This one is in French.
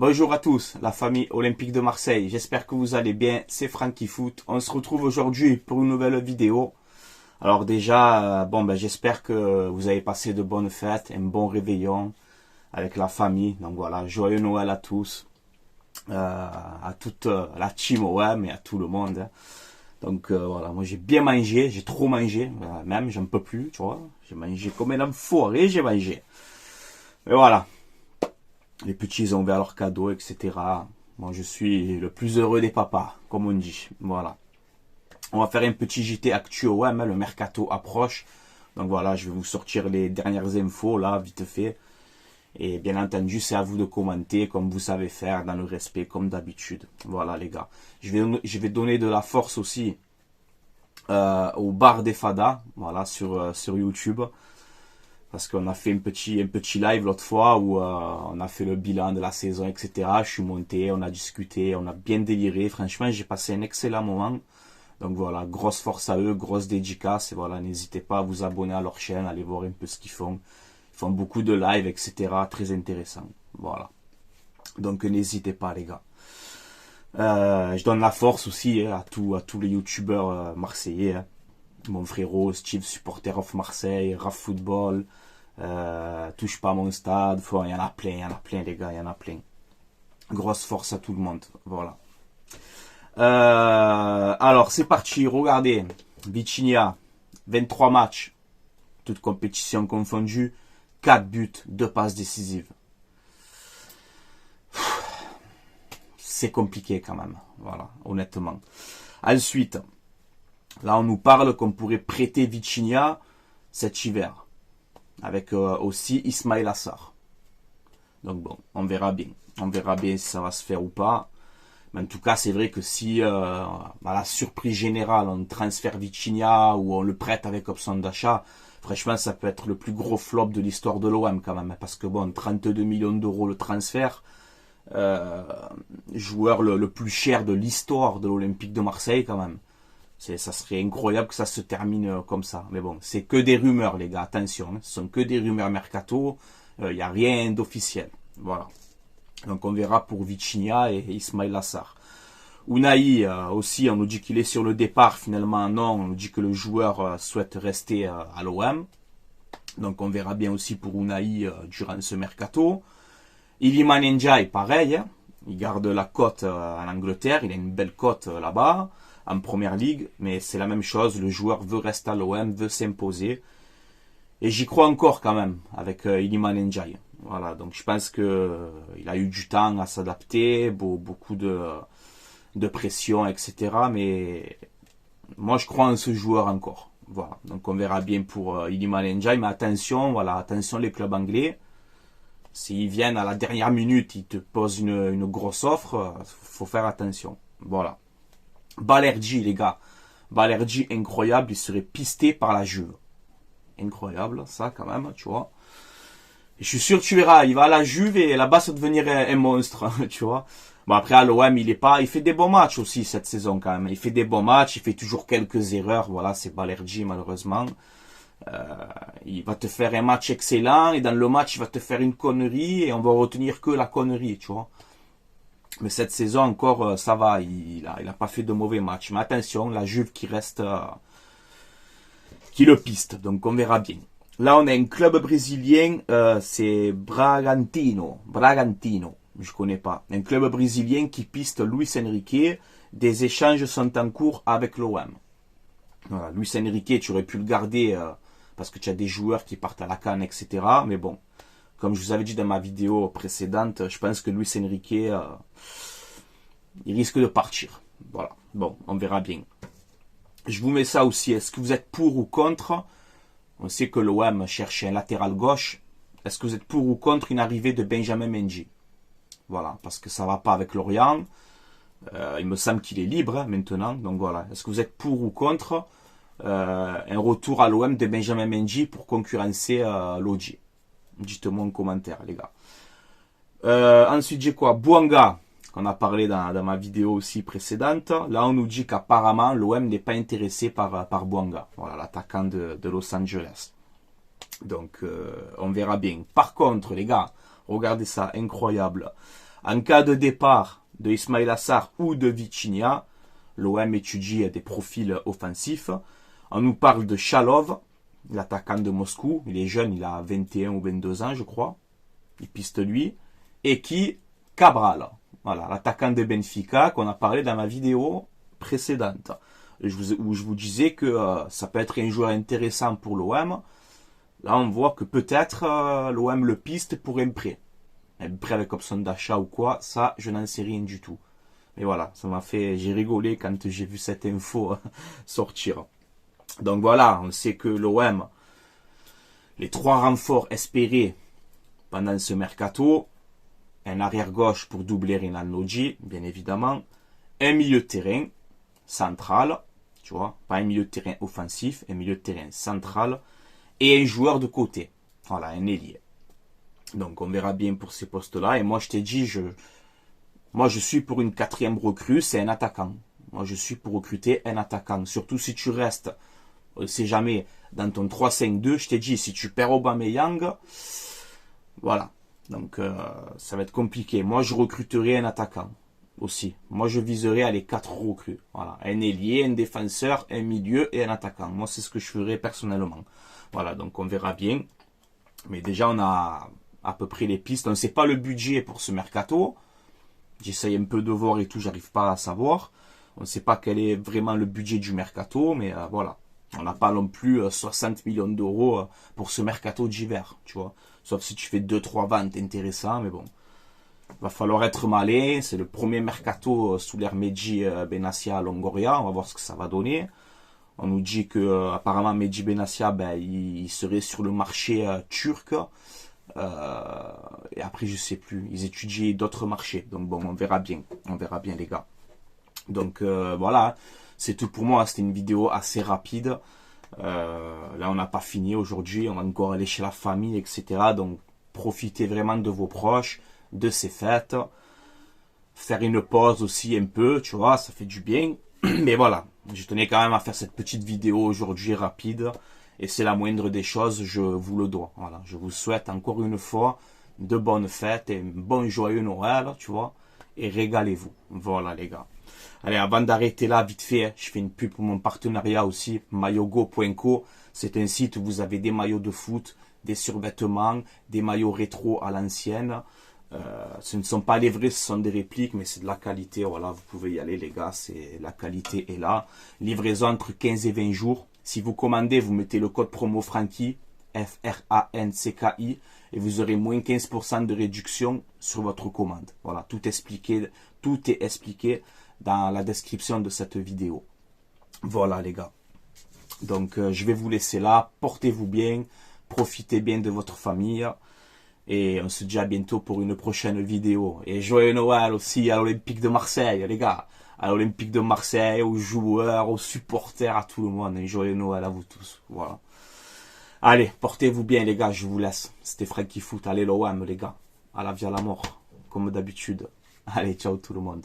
Bonjour à tous, la famille olympique de Marseille. J'espère que vous allez bien. C'est Francky Foot. On se retrouve aujourd'hui pour une nouvelle vidéo. Alors déjà, j'espère que vous avez passé de bonnes fêtes, un bon réveillon avec la famille. Donc voilà, joyeux Noël à tous, à toute la team OM et à tout le monde. Donc voilà, moi j'ai bien mangé, j'ai trop mangé, même j'en peux plus, tu vois. J'ai mangé comme un enfoiré, j'ai mangé. Et voilà. Les petits ont ouvert leurs cadeaux, etc. Moi, je suis le plus heureux des papas, comme on dit. Voilà. On va faire un petit JT actu OM, le mercato approche. Donc voilà, je vais vous sortir les dernières infos, là, vite fait. Et bien entendu, c'est à vous de commenter, comme vous savez faire, dans le respect, comme d'habitude. Voilà, les gars. Je vais donner de la force aussi au bar des Fada, voilà, sur YouTube. Parce qu'on a fait un petit live l'autre fois où on a fait le bilan de la saison, etc. Je suis monté, on a discuté, on a bien déliré. Franchement, j'ai passé un excellent moment. Donc voilà, grosse force à eux, grosse dédicace. Et voilà, n'hésitez pas à vous abonner à leur chaîne, allez voir un peu ce qu'ils font. Ils font beaucoup de lives, etc. Très intéressant. Voilà. Donc n'hésitez pas, les gars. Je donne la force aussi à tous les youtubeurs marseillais. Hein. Mon frérot, Steve, supporter of Marseille, Raf Football, touche pas à mon stade, il y en a plein les gars, il y en a plein. Grosse force à tout le monde, voilà. Alors c'est parti, regardez, Vitinha, 23 matchs, toutes compétitions confondues, 4 buts, 2 passes décisives. C'est compliqué quand même, voilà, honnêtement. Ensuite, là, on nous parle qu'on pourrait prêter Vitinha cet hiver. Avec aussi Ismail Assar. Donc bon, on verra bien. On verra bien si ça va se faire ou pas. Mais en tout cas, c'est vrai que si, à la surprise générale, on transfère Vitinha ou on le prête avec option d'achat, franchement, ça peut être le plus gros flop de l'histoire de l'OM quand même. Parce que bon, 32 millions d'euros le transfert. Joueur le plus cher de l'histoire de l'Olympique de Marseille quand même. Ça serait incroyable que ça se termine comme ça. Mais bon, c'est que des rumeurs, les gars. Attention, hein. Ce sont que des rumeurs mercato. Il n'y a rien d'officiel. Voilà. Donc on verra pour Vitinha et Ismail Assar. Unai aussi, on nous dit qu'il est sur le départ. Finalement, non. On nous dit que le joueur souhaite rester à l'OM. Donc on verra bien aussi pour Unai durant ce mercato. Iliman Ndiaye, pareil. Hein. Il garde la cote en Angleterre. Il a une belle cote là-bas. En première ligue, mais c'est la même chose, le joueur veut rester à l'OM, veut s'imposer, et j'y crois encore quand même, avec Iliman Ndiaye. Voilà, donc je pense que il a eu du temps à s'adapter, beaucoup de pression, etc., mais moi je crois en ce joueur encore. Voilà, donc on verra bien pour Iliman Ndiaye, mais attention, voilà, attention les clubs anglais, s'ils viennent à la dernière minute, ils te posent une grosse offre, faut faire attention, voilà. Balerdi, les gars. Balerdi, incroyable, il serait pisté par la Juve. Incroyable, ça, quand même, tu vois. Et je suis sûr que tu verras, il va à la Juve et là-bas, ça va devenir un monstre, tu vois. Bon, après, à l'OM, il fait des bons matchs aussi, cette saison, quand même. Il fait des bons matchs, il fait toujours quelques erreurs, voilà, c'est Balerdi, malheureusement. Il va te faire un match excellent et dans le match, il va te faire une connerie et on va retenir que la connerie, tu vois. Mais cette saison encore, ça va, il a pas fait de mauvais matchs. Mais attention, la Juve qui reste, qui le piste, donc on verra bien. Là, on a un club brésilien, c'est Bragantino, je connais pas. Un club brésilien qui piste Luis Enrique. Des échanges sont en cours avec l'OM. Voilà, Luis Enrique, tu aurais pu le garder parce que tu as des joueurs qui partent à la CAN, etc. Mais bon. Comme je vous avais dit dans ma vidéo précédente, je pense que Luis Enrique, il risque de partir. Voilà. Bon, on verra bien. Je vous mets ça aussi. Est-ce que vous êtes pour ou contre? On sait que l'OM cherche un latéral gauche. Est-ce que vous êtes pour ou contre une arrivée de Benjamin Mendy? Voilà, parce que ça va pas avec Lorient. Il me semble qu'il est libre hein, maintenant. Donc voilà. Est-ce que vous êtes pour ou contre un retour à l'OM de Benjamin Mendy pour concurrencer Lodji? Dites-moi en commentaire, les gars. Ensuite, j'ai quoi? Bouanga, qu'on a parlé dans ma vidéo aussi précédente. Là, on nous dit qu'apparemment, l'OM n'est pas intéressé par Bouanga. Voilà, l'attaquant de Los Angeles. Donc, on verra bien. Par contre, les gars, regardez ça, incroyable. En cas de départ de Ismail Assar ou de Vitinha, l'OM étudie des profils offensifs. On nous parle de Chalov, l'attaquant de Moscou. Il est jeune, il a 21 ou 22 ans, je crois. Il piste lui. Et qui Cabral. Voilà, l'attaquant de Benfica qu'on a parlé dans ma vidéo précédente. Où je vous disais que ça peut être un joueur intéressant pour l'OM. Là, on voit que peut-être l'OM le piste pour un prêt. Un prêt avec option d'achat ou quoi, ça, je n'en sais rien du tout. Mais voilà, ça m'a fait, j'ai rigolé quand j'ai vu cette info sortir. Donc voilà, on sait que l'OM, les 3 renforts espérés pendant ce mercato, un arrière-gauche pour doubler Renan Lodji, bien évidemment, un milieu de terrain central, tu vois, pas un milieu de terrain offensif, un milieu de terrain central, et un joueur de côté, voilà, un ailier. Donc on verra bien pour ces postes-là, et moi je t'ai dit, moi je suis pour une 4e recrue, c'est un attaquant. Moi je suis pour recruter un attaquant, surtout si tu restes, on ne sait jamais, dans ton 3-5-2, je t'ai dit, si tu perds Aubameyang, voilà. Donc ça va être compliqué. Moi je recruterai un attaquant aussi. Moi je viserai à les 4 recrues. Voilà. Un ailier, un défenseur, un milieu et un attaquant. Moi c'est ce que je ferai personnellement. Voilà, donc on verra bien. Mais déjà on a à peu près les pistes. On ne sait pas le budget pour ce mercato. J'essaye un peu de voir et tout, j'arrive pas à savoir. On ne sait pas quel est vraiment le budget du mercato, mais voilà. On n'a pas non plus 60 millions d'euros pour ce mercato d'hiver, tu vois. Sauf si tu fais 2-3 ventes intéressantes, mais bon. Va falloir être malin. C'est le premier mercato sous l'ère Mehdi Benassia à Longoria. On va voir ce que ça va donner. On nous dit que apparemment Mehdi Benassia, il serait sur le marché turc. Et après, je sais plus. Ils étudient d'autres marchés. Donc bon, on verra bien. On verra bien, les gars. Donc voilà. C'est tout pour moi. C'était une vidéo assez rapide. Là, on n'a pas fini aujourd'hui. On va encore aller chez la famille, etc. Donc, profitez vraiment de vos proches, de ces fêtes. Faire une pause aussi un peu, tu vois, ça fait du bien. Mais voilà, je tenais quand même à faire cette petite vidéo aujourd'hui rapide. Et c'est la moindre des choses, je vous le dois. Voilà, je vous souhaite encore une fois de bonnes fêtes et un bon joyeux Noël, tu vois. Et régalez-vous. Voilà, les gars. Allez, avant d'arrêter là, vite fait, je fais une pub pour mon partenariat aussi, maillogo.co. C'est un site où vous avez des maillots de foot, des survêtements, des maillots rétro à l'ancienne. Ce ne sont pas les vrais, ce sont des répliques, mais c'est de la qualité. Voilà, vous pouvez y aller, les gars, la qualité est là. Livraison entre 15 et 20 jours. Si vous commandez, vous mettez le code promo Francky, F-R-A-N-C-K-I, et vous aurez moins 15% de réduction sur votre commande. Voilà, tout est expliqué dans la description de cette vidéo. Voilà, les gars. Donc, je vais vous laisser là. Portez-vous bien. Profitez bien de votre famille. Et on se dit à bientôt pour une prochaine vidéo. Et joyeux Noël aussi à l'Olympique de Marseille, les gars. À l'Olympique de Marseille, aux joueurs, aux supporters, à tout le monde. Et joyeux Noël à vous tous. Voilà. Allez, portez-vous bien, les gars. Je vous laisse. C'était Francky Foot. Allez, l'OM, les gars. À la vie, à la mort. Comme d'habitude. Allez, ciao tout le monde.